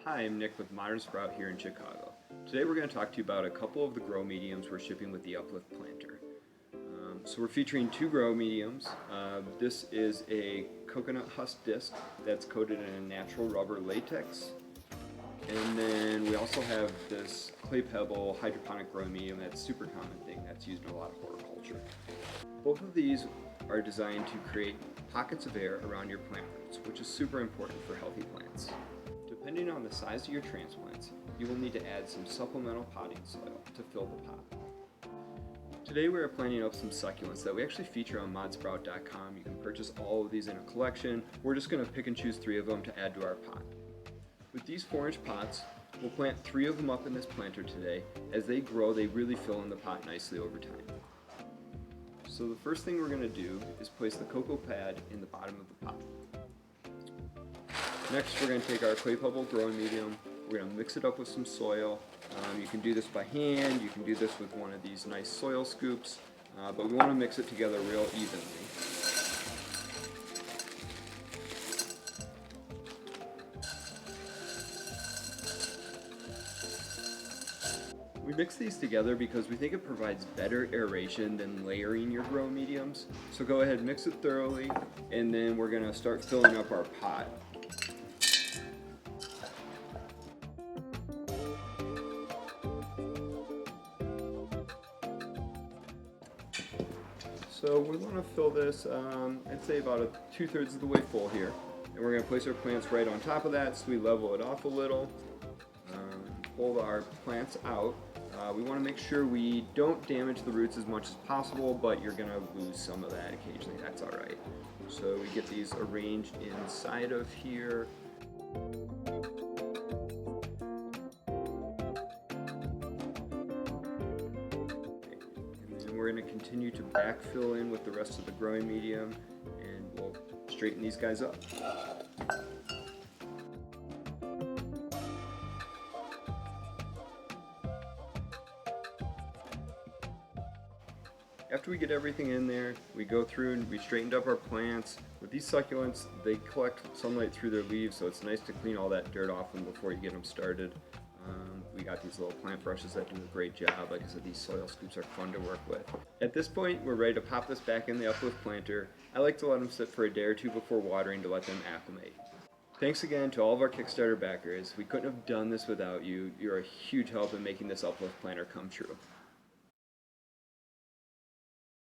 Hi, I'm Nick with Modern Sprout here in Chicago. Today we're going to talk to you about a couple of the grow mediums we're shipping with the Uplift Planter. So we're featuring two grow mediums. This is a coconut husk disc that's coated in a natural rubber latex. And then we also have this clay pebble hydroponic grow medium that's a super common thing that's used in a lot of horticulture. Both of these are designed to create pockets of air around your plant roots, which is super important for healthy plants. Depending on the size of your transplants, you will need to add some supplemental potting soil to fill the pot. Today we are planting up some succulents that we actually feature on modsprout.com. You can purchase all of these in a collection. We're just going to pick and choose 3 of them to add to our pot. With these 4-inch pots, we'll plant 3 of them up in this planter today. As they grow, they really fill in the pot nicely over time. So the first thing we're going to do is place the cocoa pad in the bottom of the pot. Next, we're going to take our clay pebble growing medium. We're going to mix it up with some soil. You can do this by hand, you can do this with one of these nice soil scoops, but we want to mix it together real evenly. We mix these together because we think it provides better aeration than layering your grow mediums. So go ahead, mix it thoroughly, and then we're going to start filling up our pot. So we want to fill this, I'd say about 2/3 of the way full here. And we're going to place our plants right on top of that so we level it off a little. Pull our plants out. We want to make sure we don't damage the roots as much as possible, but you're going to lose some of that occasionally. That's alright. So we get these arranged inside of here. We're going to continue to backfill in with the rest of the growing medium, and we'll straighten these guys up. After we get everything in there, we go through and we straightened up our plants. With these succulents, they collect sunlight through their leaves, so it's nice to clean all that dirt off them before you get them started. We got these little plant brushes that do a great job. Like I said, these soil scoops are fun to work with. At this point, we're ready to pop this back in the Uplift Planter. I like to let them sit for a day or 2 before watering to let them acclimate. Thanks again to all of our Kickstarter backers. We couldn't have done this without you. You're a huge help in making this Uplift Planter come true.